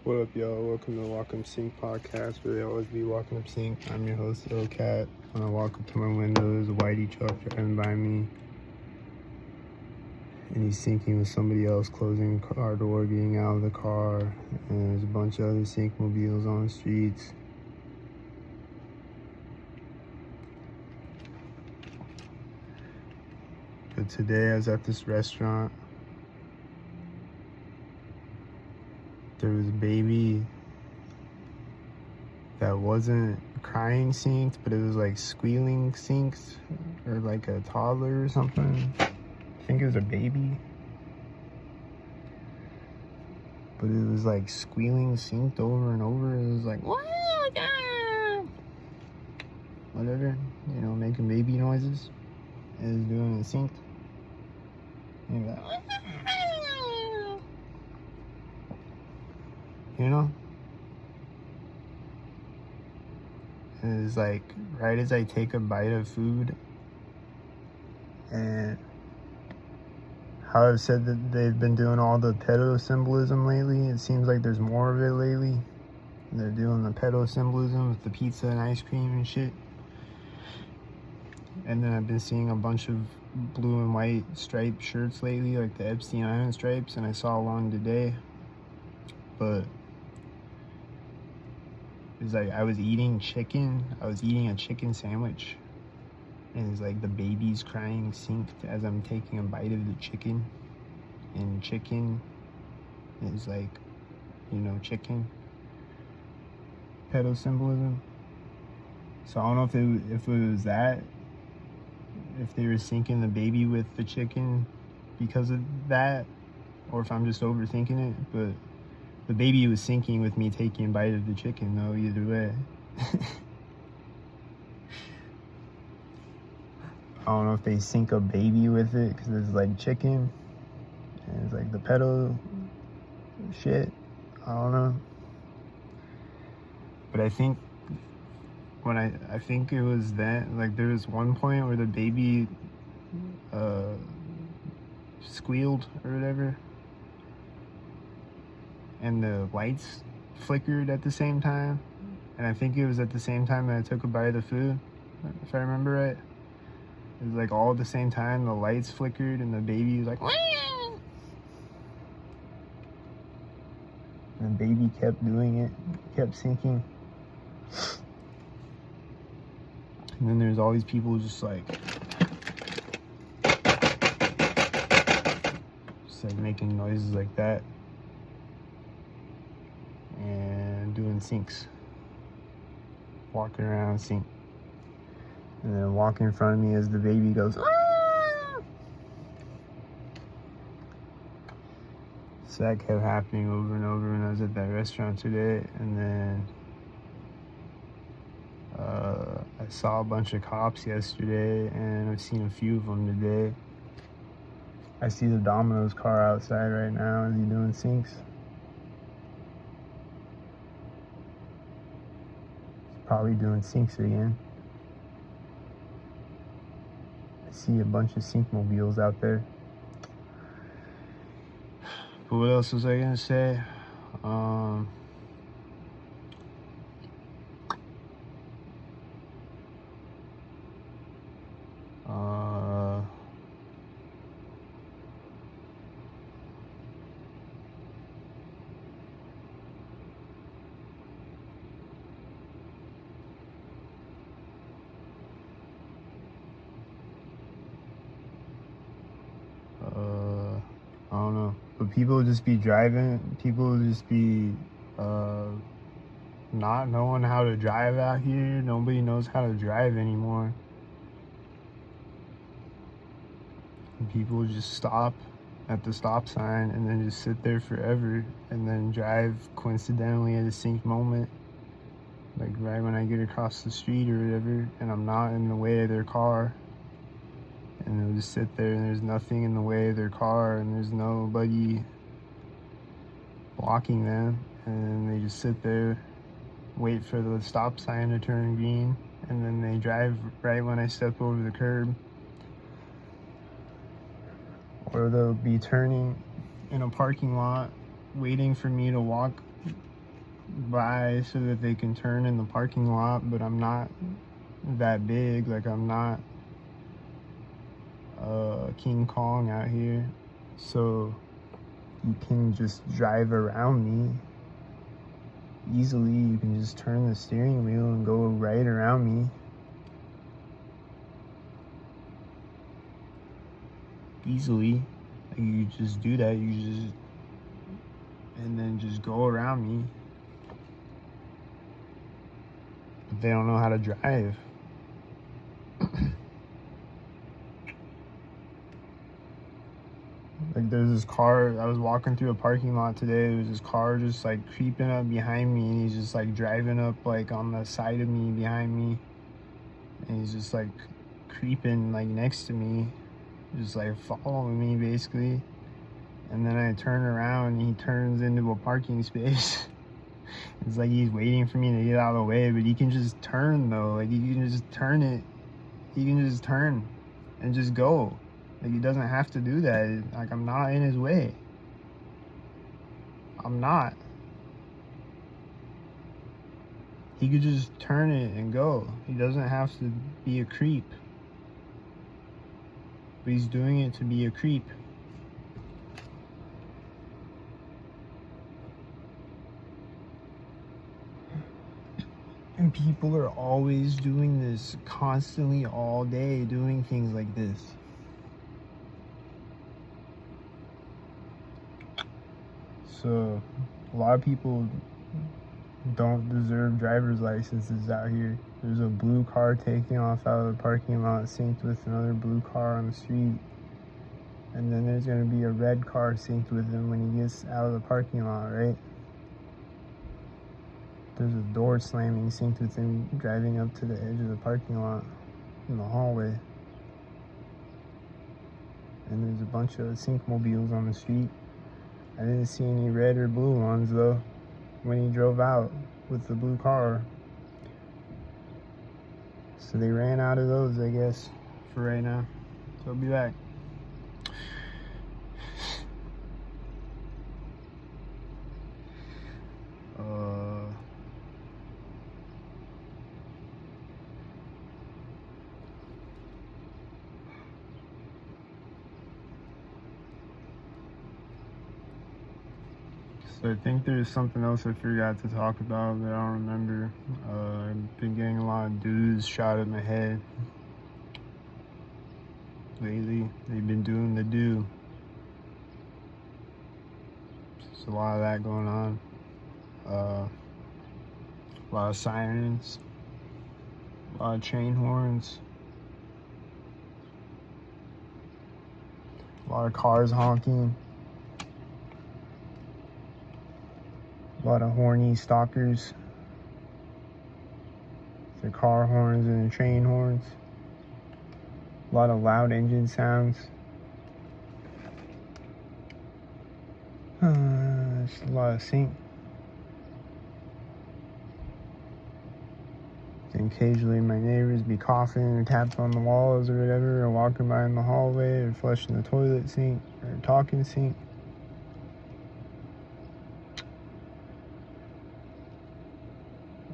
What up, y'all? Welcome to the Walknupsynct podcast, where they always be Walknupsynct. I'm your host, Illkat. When I walk up to my window, there's a whitey truck driving by me, and he's syncing with somebody else, closing the car door, getting out of the car, and there's a bunch of other sync mobiles on the streets. But today I was at this restaurant. There was a baby that wasn't crying synced, but it was like squealing synced, or like a toddler or something. I think it was a baby. But it was like squealing synced over and over. It was like, whatever, making baby noises. It was doing it synced. And like, And it's like right as I take a bite of food, and how I've said that they've been doing all the pedo symbolism lately. It seems like there's more of it lately. They're doing the pedo symbolism with the pizza and ice cream and shit. And then I've been seeing a bunch of blue and white striped shirts lately, like the Epstein Island stripes, and I saw one today. But it's like I was eating a chicken sandwich, and it's like the baby's crying synced as I'm taking a bite of the chicken, and chicken is like, chicken pedo symbolism. So I don't know if it was that, if they were syncing the baby with the chicken because of that, or if I'm just overthinking it. But the baby was syncing with me taking a bite of the chicken, though, either way. I don't know if they sync a baby with it because it's like chicken and it's like the pedo shit. I don't know. But I think I think it was that, like, there was one point where the baby squealed or whatever, and the lights flickered at the same time, and I think it was at the same time that I took a bite of the food, if I remember right. It was like all at the same time, the lights flickered and the baby was like, wah! And the baby kept doing it, kept syncing. And then there's all these people just like making noises like that and doing syncs, walking around sync, and then walking in front of me as the baby goes, "Aah!" So that kept happening over and over when I was at that restaurant today. And then I saw a bunch of cops yesterday, and I've seen a few of them today. I see the Domino's car outside right now. Is he doing syncs? He's probably doing syncs again. I see a bunch of sync mobiles out there. But what else was I gonna say? I don't know. But people would just be driving. People would just be not knowing how to drive out here. Nobody knows how to drive anymore. And people would just stop at the stop sign and then just sit there forever and then drive coincidentally at a sync moment. Like right when I get across the street or whatever, and I'm not in the way of their car. And they'll just sit there and there's nothing in the way of their car and there's nobody blocking them. And they just sit there, wait for the stop sign to turn green, and then they drive right when I step over the curb. Or they'll be turning in a parking lot, waiting for me to walk by so that they can turn in the parking lot, but I'm not that big. Like, I'm not King Kong out here, so you can just drive around me easily. You can just turn the steering wheel and go right around me easily. Like, you just do that, and then just go around me. But they don't know how to drive. Like, there's this car, I was walking through a parking lot today, there was this car just like creeping up behind me, and he's just like driving up like on the side of me, behind me, and he's just like creeping like next to me, just like following me basically. And then I turn around and he turns into a parking space. It's like he's waiting for me to get out of the way, but he can just turn though. Like, he can just turn it, he can just turn and just go. Like, he doesn't have to do that. Like, I'm not in his way. I'm not. He could just turn it and go. He doesn't have to be a creep. But he's doing it to be a creep. And people are always doing this, constantly, all day, doing things like this. So, a lot of people don't deserve driver's licenses out here. There's a blue car taking off out of the parking lot, synced with another blue car on the street. And then there's going to be a red car synced with him when he gets out of the parking lot, right? There's a door slamming synced with him driving up to the edge of the parking lot in the hallway. And there's a bunch of sync mobiles on the street. I didn't see any red or blue ones though when he drove out with the blue car. So they ran out of those, I guess, for right now. So I'll be back. So I think there's something else I forgot to talk about that I don't remember. I've been getting a lot of dudes shot at my head lately. They've been doing the do. There's a lot of that going on. A lot of sirens, a lot of train horns, a lot of cars honking. A lot of horny stalkers. The car horns and the train horns. A lot of loud engine sounds. There's a lot of sync. And occasionally my neighbors be coughing or tapping on the walls or whatever, or walking by in the hallway, or flushing the toilet sink, or talking sink.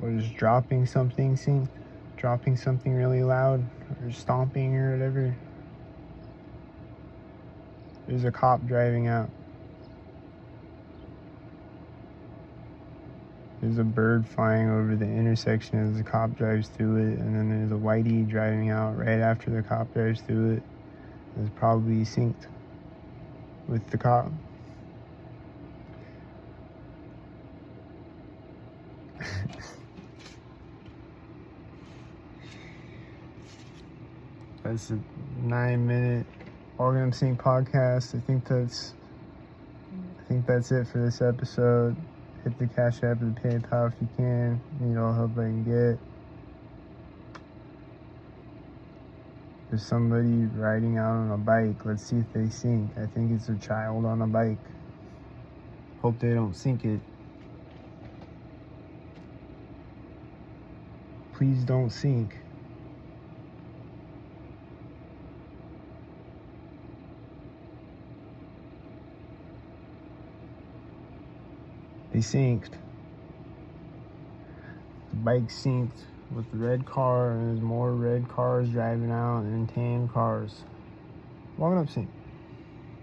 Or just dropping something synced, dropping something really loud, or stomping or whatever. There's a cop driving out. There's a bird flying over the intersection as the cop drives through it, and then there's a whitey driving out right after the cop drives through it. It's probably synced with the cop. That's a 9-minute Walknupsynct podcast. I think that's it for this episode. Hit the Cash App or the PayPal if you can. Need all help I can get. There's somebody riding out on a bike. Let's see if they sync. I think it's a child on a bike. Hope they don't sync it. Please don't sync. They synced. bike synced with the red car, and there's more red cars driving out and tan cars. Walknupsynct.